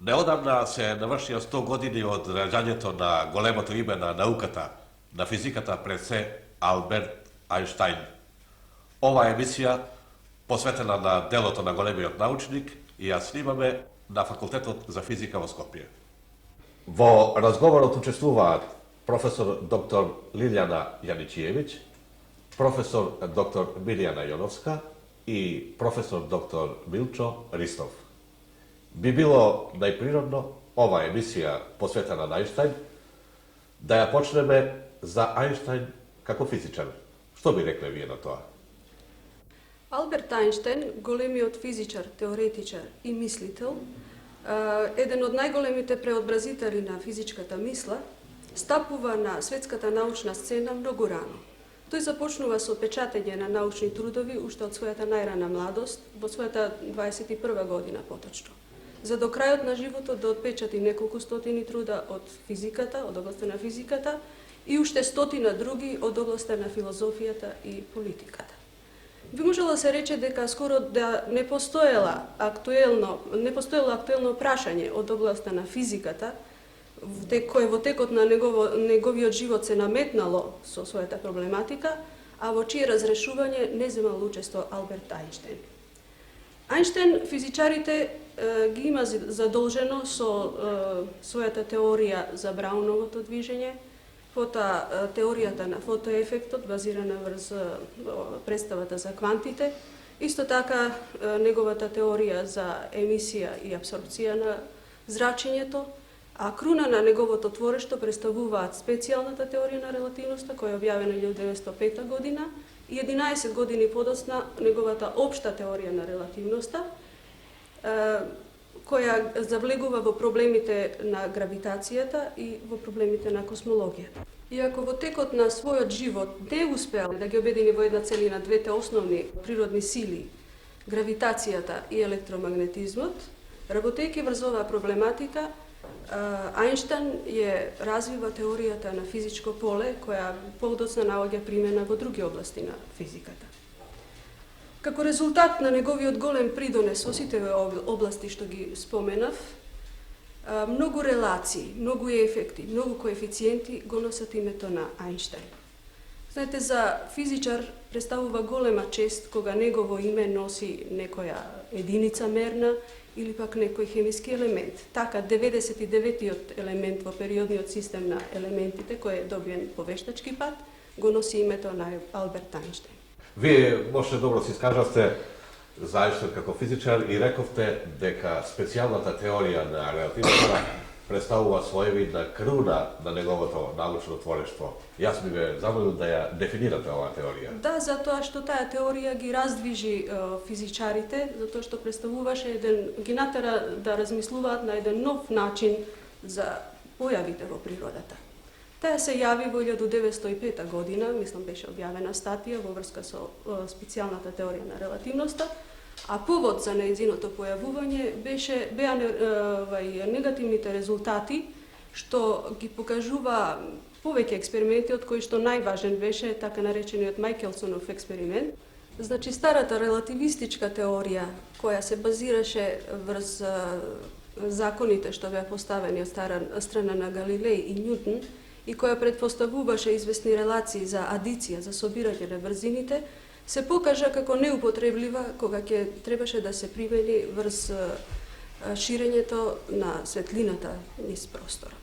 Неодамна се навршија 100 години од раѓањето на големото име на науката, на физиката, пред се Алберт Ајнштајн. Ова емисија посветена на делото на големиот научник и ја снимаме на Факултетот за физика во Скопје. Во разговорот учествуваат професор доктор Лилјана Јаничиевиќ, професор доктор Мирјана Јоновска и професор доктор Милчо Ристов. Би било најприродно ова емисија посветена на Ајнштајн да ја почнеме за Ајнштајн како физичар. Што би рекле вие на тоа? Алберт Ајнштајн, големиот физичар, теоретичар и мислител, еден од најголемите преобразители на физичката мисла, стапува на светската научна сцена многу рано. Тој започнува со печатење на научни трудови уште од својата најрана младост, во својата 21 година поточно. За до крајот на животот да отпечати неколку стотини труда од физиката, од областта на физиката и уште стотина други од областта на филозофијата и политиката. Би можело да се рече дека скоро да не постоело актуелно прашање од областта на физиката, кој во текот на неговиот живот се наметнало со својата проблематика, а во чие разрешување не земал учество Алберт Ајнштајн. Ајнштајн физичарите ги има задолжено со својата теорија за Брауновото движење, теоријата на фотоефектот базирана врз представата за квантите, исто така неговата теорија за емисија и апсорбција на зрачењето, а круна на неговото творешто представуваат специјалната теорија на релативноста, која е објавена 1905 година, и 11 години подоцна неговата општа теорија на релативноста, која завлегува во проблемите на гравитацијата и во проблемите на космологијата. Иако во текот на својот живот не успеал да ги обедини во една целина двете основни природни сили, гравитацијата и електромагнетизмот, работејќи врз оваа проблематика, Ајнштајн ја развива теоријата на физичко поле, која подоцна наоѓа примена во други области на физиката. Како резултат на неговиот голем придонес во сите области што ги споменав, многу релации, многу ефекти, многу коефициенти го носат името на Ајнштајн. Знаете, за физичар представува голема чест кога негово име носи некоја единица мерна или пак некој хемиски елемент. Така, 99-тиот елемент во периодниот систем на елементите, кој е добиен по вештачки пат, го носи името на Алберт Ајнштајн. Вие може добро се искажавте за Ајнштајн како физичар и рековте дека специјалната теорија на релативноста представува своевидна круна на неговото научно творештво. Јас би ве замолил да ја дефинирате оваа теорија. Да, затоа што таа теорија ги раздвижи физичарите, затоа што представуваше ги натера да размислуваат на еден нов начин за појавите во природата. Таа се јави во 1905 година, мислам беше објавена статија во врска со специјалната теорија на релативноста, а повод за нејзиното појавување беа негативните резултати, што ги покажува повеќе експерименти, од кои што најважен беше така наречениот Мајкелсонов експеримент. Значи, старата релативистичка теорија, која се базираше врз законите што беа поставени од страна на Галилеј и Њутон, и која предпоставуваше известни релации за адиција, за собирање на врзините, се покажа како неупотреблива кога ќе требаше да се примени врз ширењето на светлината низ просторот.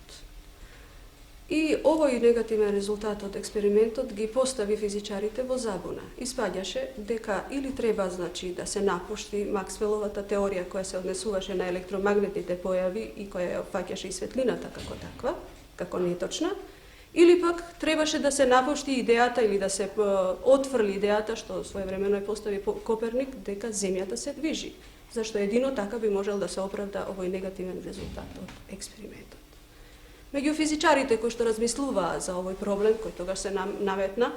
И овој негативен резултат од експериментот ги постави физичарите во забуна. Испаѓаше дека или треба да се напушти Максвеловата теорија која се однесуваше на електромагнетните појави и која ја опфаќаше и светлината како таква, како неточна, или пак требаше да се напушти идејата или да се отфрли идејата што своевремено ја постави Коперник дека земјата се движи, зашто едино така би можел да се оправда овој негативен резултат од експериментот. Меѓу физичарите кои што размислуваа за овој проблем, кој тогаш се наметна,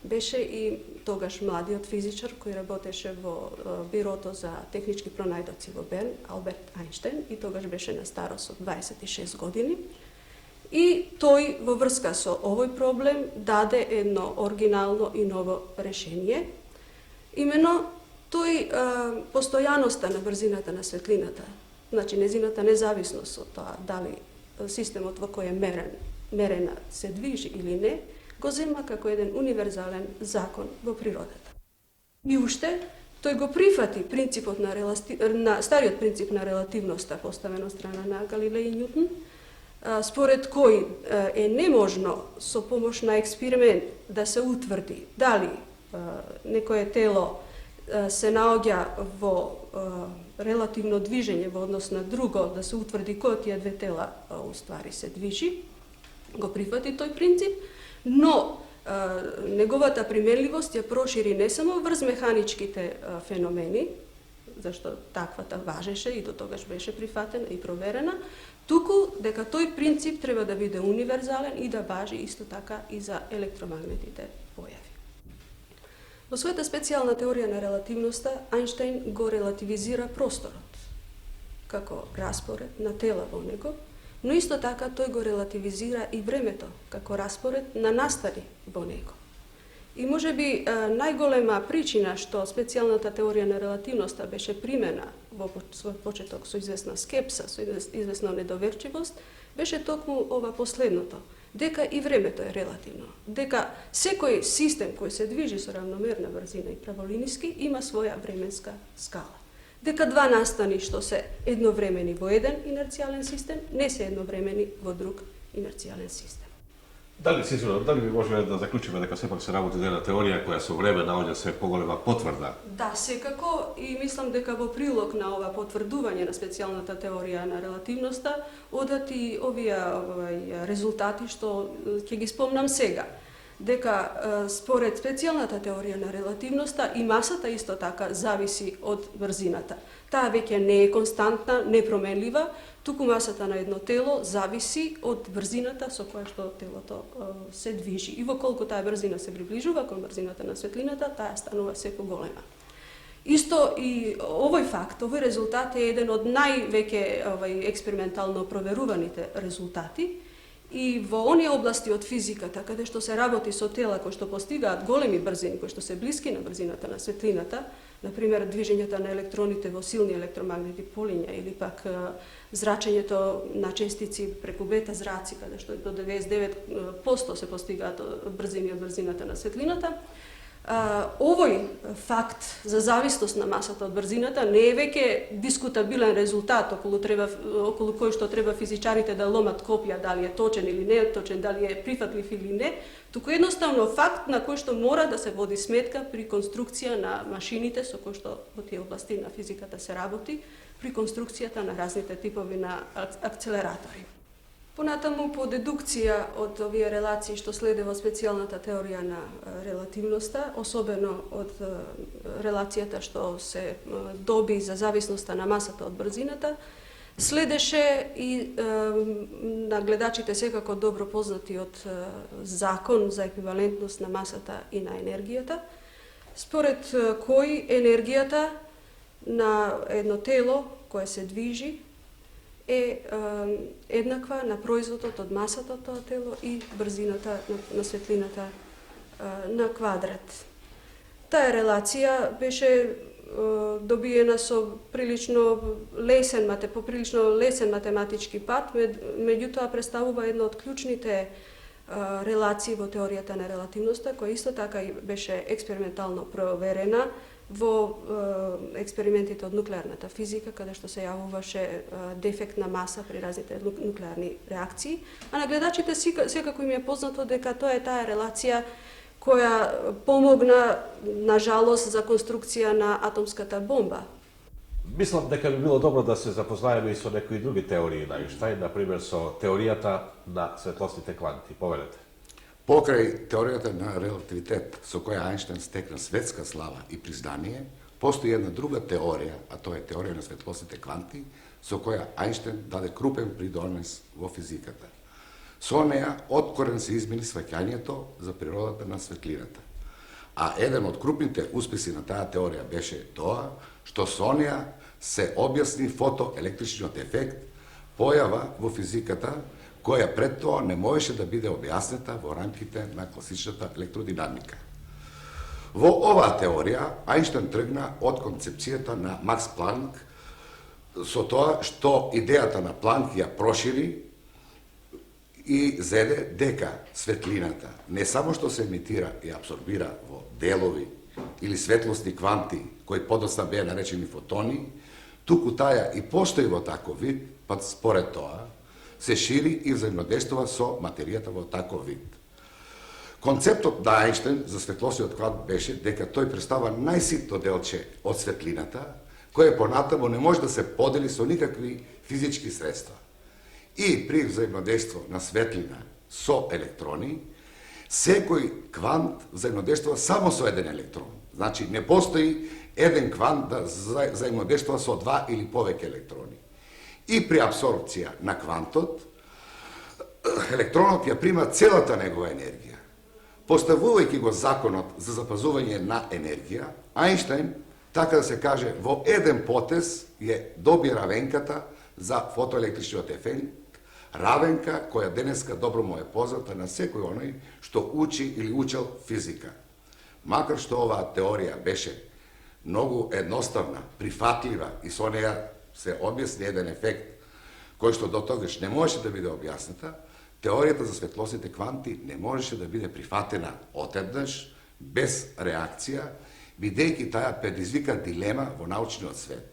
беше и тогаш младиот физичар кој работеше во бирото за технички пронајдоци во Берн, Алберт Ајнштајн, и тогаш беше на старост од 26 години. И тој во врска со овој проблем даде едно оригинално и ново решение. Имено тој постојаноста на брзината на светлината значи незината независност од тоа дали системот во кој е мерена се движи или не, го зема како еден универзален закон во природата. И уште, тој го прифати принципот на стариот принцип на релативноста поставен од страна на Галилеј и Њутон, според кој е неможно со помош на експеримент да се утврди дали некое тело се наоѓа во релативно движење во однос на друго, да се утврди кој од тие две тела уствари се движи, го прифати тој принцип, но неговата применливост ја прошири не само врз механичките феномени, зашто таквата важеше и до тогаш беше прифатена и проверена, туку дека тој принцип треба да биде универзален и да важи исто така и за електромагнетите појави. Во својата специјална теорија на релативноста, Ајнштајн го релативизира просторот како распоред на тела во него, но исто така тој го релативизира и времето како распоред на настани во него. И може би најголема причина што специјалната теорија на релативноста беше примена во свој почеток со известна скепса, со известна недоверчивост, беше токму ова последното, дека и времето е релативно, дека секој систем кој се движи со равномерна брзина и праволиниски има своја временска скала. Дека два настани што се едновремени во еден инерцијален систем, не се едновремени во друг инерцијален систем. Дали би можеле да заклучиме дека сепак се работи една теорија која со време наоѓа се поголема потврда? Да, секако, и мислам дека во прилог на ова потврдување на специјалната теорија на релативноста одат и овие резултати што ќе ги спомнам сега. Дека според специјалната теорија на релативноста и масата исто така зависи од брзината. Таа веќе не е константна, непроменлива, туку масата на едно тело зависи од брзината со која што телото се движи. И во колку таа брзина се приближува кон брзината на светлината, таа станува се поголема. Исто и овој факт, овој резултат е еден од највеќе експериментално проверуваните резултати. И во оние области од физиката, каде што се работи со тела кои што постигаат големи брзини, кои што се блиски на брзината на светлината, например движењето на електроните во силни електромагнетни полиња или пак зрачењето на честици преку бета зраци, каде што до 99% се постигаат брзини од брзината на светлината, овој факт за зависност на масата од брзината не е веќе дискутабилен резултат околу кој што треба физичарите да ломат копија дали е точен или не е точен, дали е прифатлив или не, туку едноставно факт на кој што мора да се води сметка при конструкција на машините со кои што во тие области на физиката се работи, при конструкцијата на разните типови на акцелератори. Понатаму, по дедукција од овие релации што следе во специјалната теорија на релативноста, особено од релацијата што се доби за зависноста на масата од брзината, следеше и на гледачите секако добро познатиот закон за еквивалентност на масата и на енергијата, според кој енергијата на едно тело кое се движи е еднаква на производот од масата од тоа тело и брзината на светлината на квадрат. Таа релација беше добиена со прилично лесен математички пат, меѓутоа представува една од клучните релации во теоријата на релативноста, која исто така беше експериментално проверена во експериментите од нуклеарната физика, каде што се јавуваше дефект на маса при разните нуклеарни реакции. А на гледачите секако им е познато дека тоа е таа релација која помогна, на жалост, за конструкција на атомската бомба. Мислам дека би било добро да се запознаеме и со некои други теории на Ајнштајн, например со теоријата на светлосните кванти. Повелете. Покрај теоријата на релативитет, со која Ајнштајн стекна светска слава и признание, постои една друга теорија, а тоа е теорија на светлосните кванти, со која Ајнштајн даде крупен придонес во физиката. Со неа откорен се измени сваќањето за природата на светлината. А еден од крупните успеси на таа теорија беше тоа што со неа се објасни фотоелектричниот ефект, појава во физиката која пред тоа не можеше да биде објаснета во рамките на класичната електродинамика. Во оваа теорија Ајнштајн тргна од концепцијата на Макс Планк со тоа што идејата на Планк ја прошири и зеде дека светлината не само што се емитира и абсорбира во делови или светлосни кванти кои подоцна беа наречени фотони, туку таја и постои во таков вид, па според тоа се шири и взаимодействува со материјата во таков вид. Концептот на Ајнштајн за светлосниот квант беше дека тој представа најситно делче од светлината, кое понатаму не може да се подели со никакви физички средства. И при взаимодейство на светлина со електрони, секој квант взаимодействува само со еден електрон. Значи, не постои еден квант да взаимодействува со два или повеќе електрони. И при абсорбција на квантот, електронот ја прима целата негова енергија. Поставувајќи го законот за запазување на енергија, Ајнштајн, така да се каже, во еден потез ја доби равенката за фотоелектричниот ефект, равенка која денеска добро му е позната на секој оној што учи или учел физика. Макар што оваа теорија беше многу едноставна, прифатлива и со неја се објасни еден ефект кој што до тогаш не можеше да биде објасната, теоријата за светлосните кванти не можеше да биде прифатена отеднаш, без реакција, бидејќи таа предизвика дилема во научниот свет.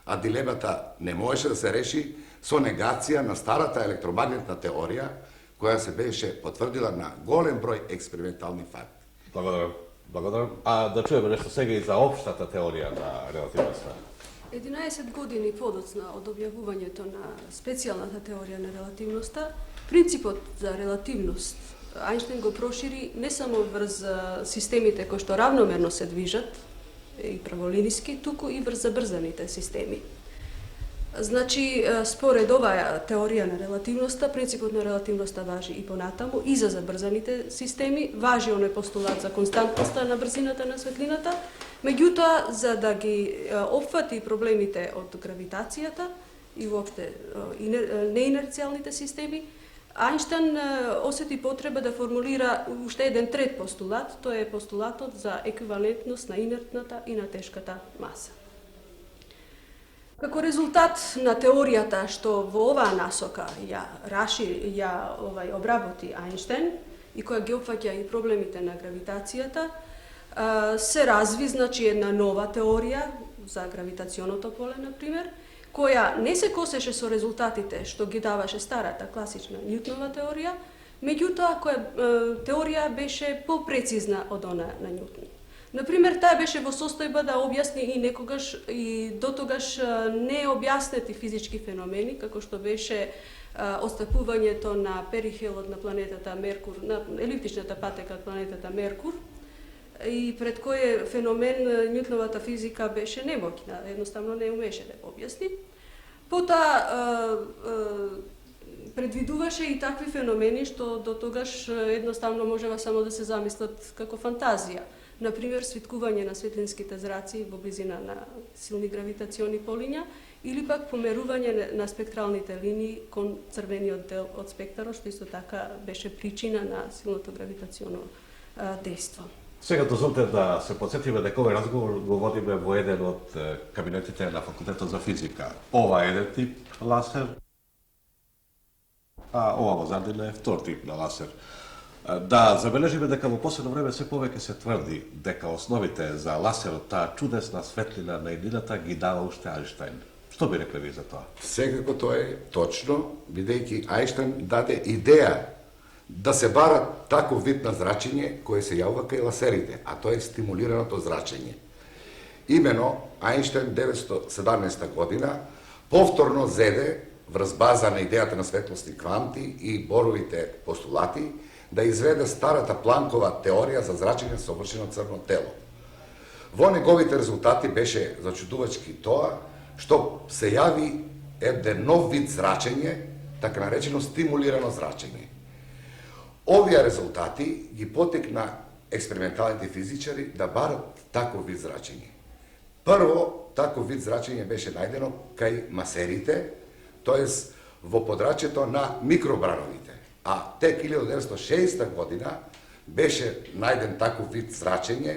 А дилемата не можеше да се реши со негација на старата електромагнетна теорија, која се беше потврдила на голем број експериментални факти. Благодарам. Благодарам. А да чуеме нешто сега и за општата теорија на релативноста. 11 години подоцна од објавувањето на специјалната теорија на релативноста, принципот за релативност Ајнштајн го прошири не само врз системите кои што равномерно се движат и праволиниски, туку и врз забрзаните системи. Значи, според оваа теорија на релативноста, принципот на релативноста важи и понатаму, и за забрзаните системи, важи оној постулат за константноста на брзината на светлината, меѓутоа, за да ги опфати проблемите од гравитацијата и воопште неинерцијалните системи, Ајнштајн осети потреба да формулира уште еден трет постулат, тој е постулатот за еквивалентност на инертната и на тешката маса. Како резултат на теоријата што во оваа насока ја обработи Ајнштајн и која ги опфаќа и проблемите на гравитацијата, се разви една нова теорија за гравитационото поле, например, која не се косеше со резултатите што ги даваше старата класична Њутнова теорија, меѓутоа која теорија беше попрецизна од она на Њутон. Например, таа беше во состојба да објасни и некогаш и дотогаш необјаснети физички феномени, како што беше отстапувањето на перихелот на планетата Меркур, на елиптичната патека од планетата Меркур, и пред кој феномен Њутновата физика беше немоќна, едноставно не умеше да го објасни. Потоа предвидуваше и такви феномени што до тогаш едноставно можева само да се замислат како фантазија. Например, свиткување на светлинските зраци во близина на силни гравитациони полиња или пак померување на спектралните линии кон црвениот дел од спектарот, што исто така беше причина на силното гравитационо дејство. Сега дозволете да се подсетиме дека овој разговор го водиме во еден од кабинетите на факултетот за физика. Ова е еден тип ласер, а ова во задина е втор тип на ласер. Да забележиме дека во последно време се повеќе се тврди дека основите за ласерот, таа чудесна светлина на едината ги дава уште Ајнштајн. Што би рекле ви за тоа? Секако тоа е точно, бидејќи Ајнштајн даде идеја да се бара таков вид на зрачење кој се јавува кај ласерите, а тоа е стимулираното зрачење. Имено, Ајнштајн 1917 година повторно зеде врз база на идејата на светлосни кванти и боровите постулати да изведе старата Планкова теорија за зрачење со совршено црно тело. Во неговите резултати беше зачудувачки тоа што се јави еден нов вид зрачење, така наречено стимулирано зрачење. Овие резултати ги потекна експерименталните физичари да барат таков вид зрачење. Прво, таков вид зрачење беше најдено кај масерите, тоест во подрачјето на микробрановите. А тек 1960 година беше најден таков вид зрачење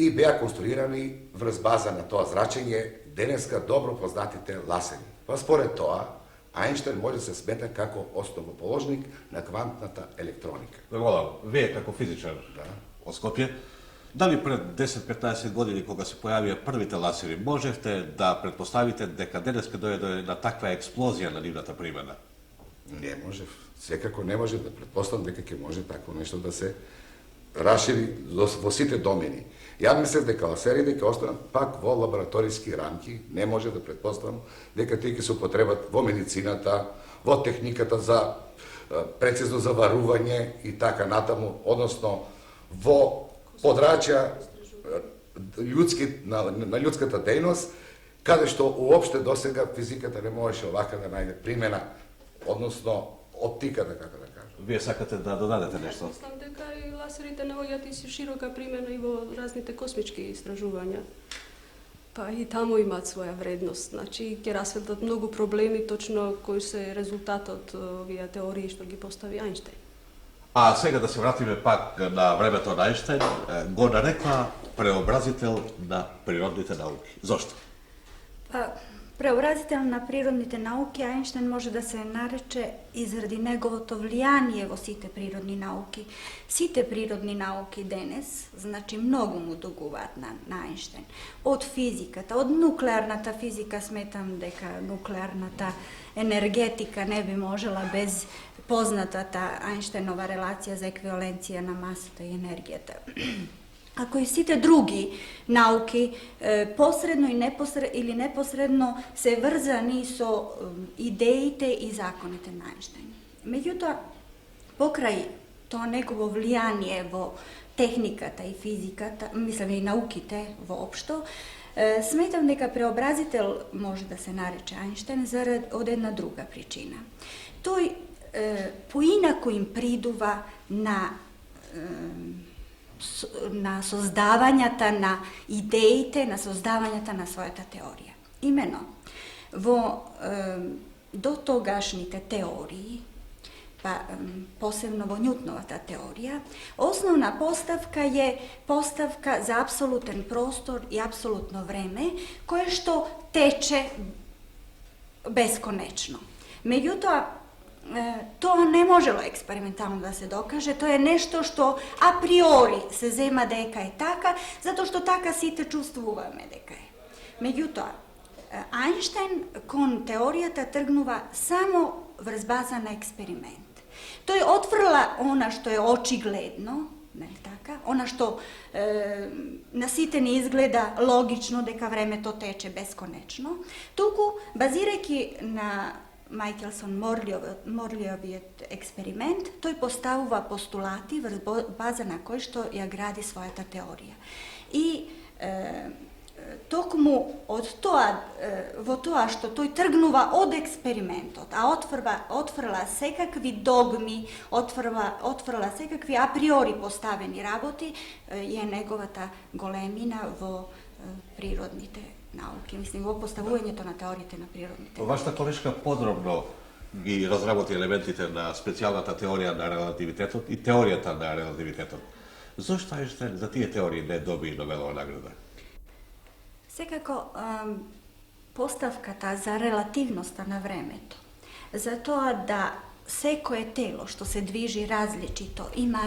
и беа конструирани врз база на тоа зрачење денеска добро познатите ласери. Па според тоа, Ајнштајн може да се смета како основоположник на квантната електроника. Голам, вие како физичар од Скопје, дали пред 10-15 години кога се појавија првите ласери, можевте да предпоставите дека денеска дојде на таква експлозија на нивната примена? Не можев. Секако не можев да предпоставам дека ќе може такво нешто да се расшири во сите домени. Ја мислев дека ласерите ќе останат пак во лабораториски рамки, не може да предпоставам дека тие ќе се употребат во медицината, во техниката за прецизно заварување и така натаму, односно во подрачја на људската дејност, каде што уопште досега физиката не можеше овака да најде примена, односно оптиката, како да кажам. Вие сакате да додадете нешто? Мислам дека и ласерите наоѓаат и широка примена и во разните космички истражувања. Па и таму имаат своја вредност. Значи, ќе расветлат многу проблеми, точно кои се резултат од овие теории што ги постави Ајнштајн. А сега да се вратиме пак на времето на Ајнштајн, го нарекла преобразител на природните науки. Зошто? Преобразител на природните науки Ајнштајн може да се нарече и заради неговото влијание во сите природни науки. Сите природни науки денес, значи многу му дугуваат на Ајнштајн. Од физиката, од нуклеарната физика, сметам дека нуклеарната енергетика не би можела без познатата Ајнштајнова релација за еквиваленција на масата и енергијата. Ако и сите други науки посредно или непосредно се врзани со идеите и законите на Ајнштајн. Меѓутоа, покрај тоа негово влијание во техниката и физиката, мислам и науките воопшто, сметам дека преобразител може да се нарече Ајнштајн од една друга причина. Тој поинаку им придува на создавањата на идеите, на создавањата на својата теорија. Имено, во дотогашните теории, па посебно во Њутновата теорија, основна поставка е поставка за апсолутен простор и апсолутно време, кое што тече бесконечно. Меѓутоа, тоа не можело експериментално да се докаже, тоа е нешто што априори се зема дека е така, затоа што така сите чувствуваме дека е. Меѓутоа, Ајнштајн кон теоријата тргнува само врз база на експеримент. Тој отфрла она што е очигледно, нели така, она што на сите не изгледа логично дека времето тече бесконечно, туку базирајќи на Мајкелсон Морлиовиот експеримент, тој поставува постулати врз база на кој што ја гради својата теорија. И токму од тоа, во тоа што тој тргнува од експериментот, а отфрла секакви догми, отфрла секакви априори поставени работи, е неговата големина во природните науки, мислим, во поставувањето на теориите на природните. Вашата колешка подробно ги разработи елементите на специјалната теорија на релативитетот и теоријата на релативитетот. Зошто Ајнштајн за тие теории не доби Нобелова награда? Секако, поставката за релативноста на времето, за тоа да секое тело што се движи различито, има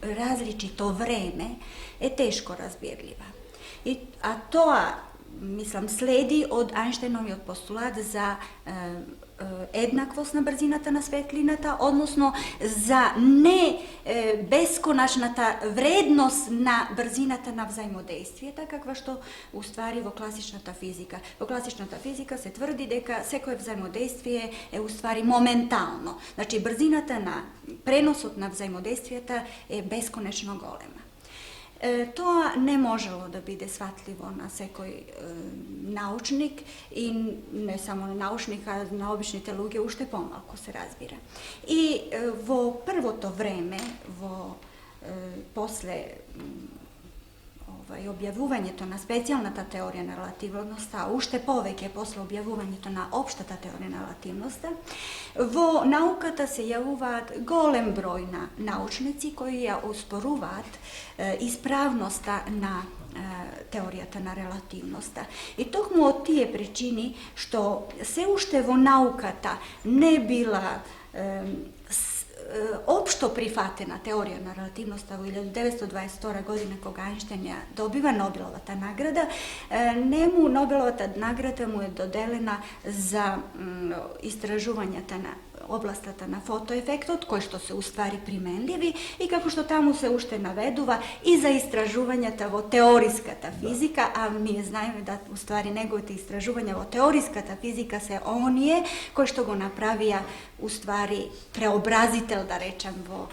различито време, е тешко разбирлива. А тоа, мислам, следи од Ајнштајновиот постулат за еднаквост на брзината на светлината, односно за не бесконачната вредност на брзината на взаимодействието, каква што уствари во класичната физика. Во класичната физика се тврди дека секое взаимодействие е уствари моментално. Значи, брзината на преносот на взаимодействието е бесконечно голема. Тоа не можело да биде сватливо на секој научник и не само на научник, а на обичните луѓе уште помалку се разбира. И во првото време, после objavljivanje na specijalната teorija na relativnost, a ušte повеќе после objavljivanje на општата теорија на relativност, во науката се јавуваат голем број на научници кои ја успоруваат исправноста на теоријата на релативноста. И токму од тие причини што се уште во науката не била општо прифатена теорија на релативноста во 1922 година кога Ајнштајн ја добива Нобеловата награда, нему Нобеловата награда му е доделена за истражувањата на областата на фотоефектот, кои што се уствари применливи и како што таму се уште наведува и за истражувањата во теориската физика, а ние знаеме да уствари неговите истражувања во теориската физика се оние кои што го направија уствари преобразител, да речем, во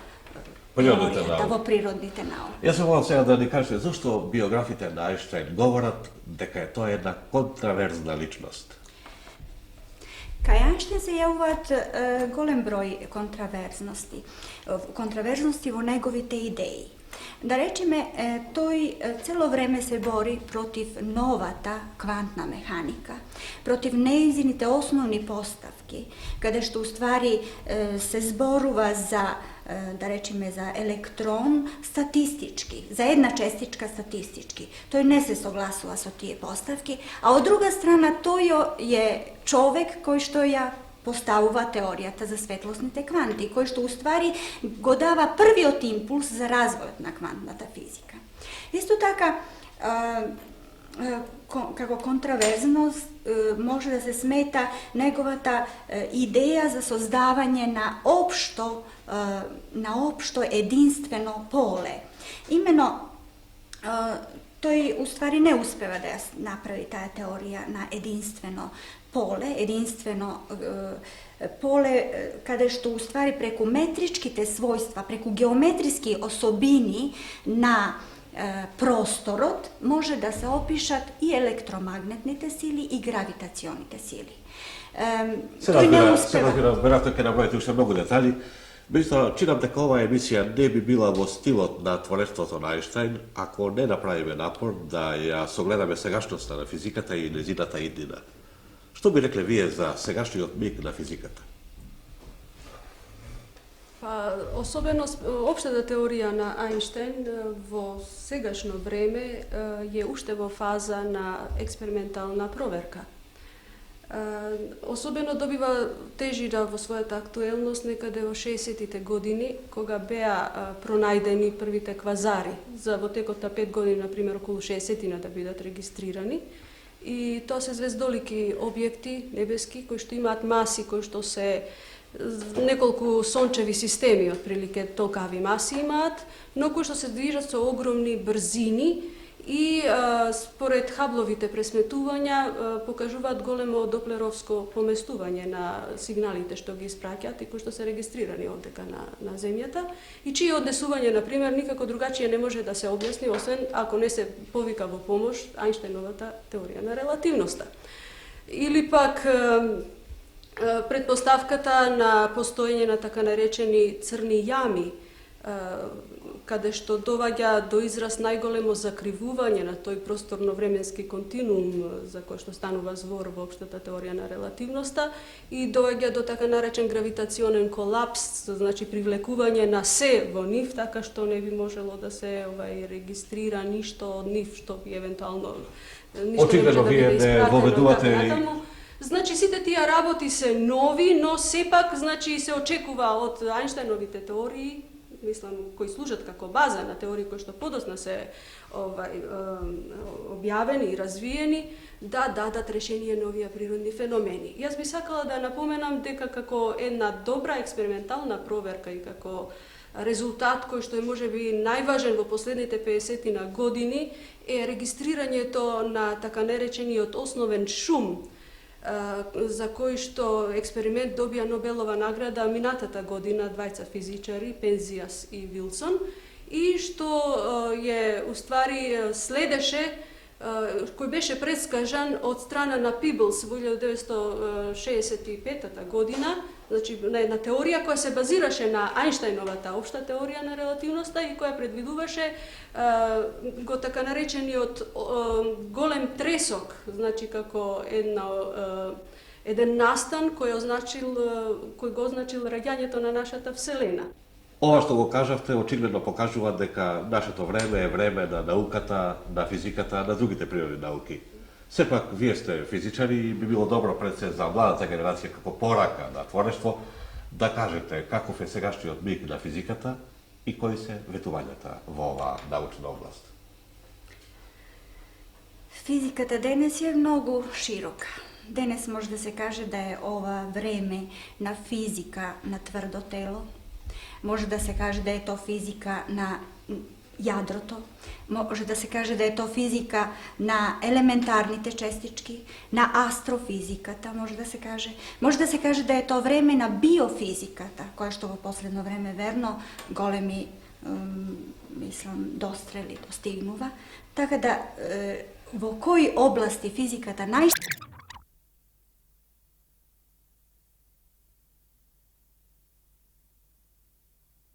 теоријата, во природните науки. Јас се молам сега да ни кажете зашто биографите на Ајнштајн говорат дека е тоа една контраверзна личност. Кај Ајнштајн се јавуваат голем број контраверзности во неговите идеи. Да речеме, тој цело време се бори против новата квантна механика, против неизините основни поставки, каде што уствари се зборува за, да речеме, за електрон статистички, за една честичка статистички. Тој не се согласува со тие поставки, а од друга страна тој е човек кој што ја поставува теоријата за светлосните кванти, кој што уствари го дава првиот импулс за развојот на квантната физика. Исто така, како контраверзност може да се смета неговата идеја за создавање на општо единствено поле. Имено, тој уствари не успева да ја направи таа теорија на единствено поле каде што уствари преку метричките својства, преку геометриски особини на просторот може да се опишат и електромагнетните сили и гравитационите сили. Тој не успева. Веројатно ќе наброите уште многу детали. Меѓутоа, чинам дека оваа емисија не би била во стилот на творештвото на Ајнштајн ако не направиме напор да ја согледаме сегашноста на физиката и нејзината иднина. Што би рекле вие за сегашниот миг на физиката? Па, особено општата теорија на Ајнштајн во сегашно време е уште во фаза на експериментална проверка. Особено добива тежина во својата актуелност некаде во 60-тите години, кога беа пронајдени првите квазари. За во текот на 5 години, например, околу 60 да бидат регистрирани. И тоа се звездолики објекти небески кои што имаат маси, кои што се неколку сончеви системи, отприлике толкави маси имаат, но кои што се движат со огромни брзини и според Хабловите пресметувања покажуваат големо доплеровско поместување на сигналите што ги испраќаат и кои што се регистрирани овдека на земјата и чие однесување, например, никако другачие не може да се објасни, освен ако не се повика во помош Ајнштајновата теорија на релативноста. Или пак предпоставката на постоење на така наречени црни јами, каде што доваѓа до израз најголемо закривување на тој просторно-временски континуум за кој што станува збор во општата теорија на релативноста и доваѓа до така наречен гравитационен колапс, значи привлекување на се во нив, така што не би можело да се регистрира ништо од нив што би евентуално очигледно вие не воведувате. Значи сите тие работи се нови, но сепак значи се очекува од Ајнштајновите теории, мислам, кои служат како база на теории кои што подосна се објавени и развиени, да дадат решение на овие природни феномени. Јас би сакала да напоменам дека како една добра експериментална проверка и како резултат кој што е можеби најважен во последните 50 години е регистрирањето на така наречениот основен шум, за кој што експеримент добија Нобелова награда минатата година двајца физичари, Пензиас и Вилсон, и што е уствари следеше, кој беше предскажан од страна на Пиблс во 1965 година, Значи, на една теорија која се базираше на Ајнштајновата општа теорија на релативноста и која предвидуваше го така наречениот голем тресок, значи како еден настан кој го означил раѓањето на нашата Вселена. Ова што го кажавте очигледно покажува дека нашето време е време на науката, на физиката, на другите природни науки. Сепак, вие сте физичари и би било добро пред се за младата генерација како порака на творештво да кажете каков е сегашниот миг на физиката и кои се ветувањата во оваа научна област. Физиката денес е многу широка. Денес може да се каже да е ова време на физика на тврдо тело. Може да се каже да е то физика на јадрото, може да се каже да е то физика на елементарните честички, на астрофизиката, може да се каже да е то време на биофизиката, која што во последно време верно големи дострели достигнува. Така да во кои области физиката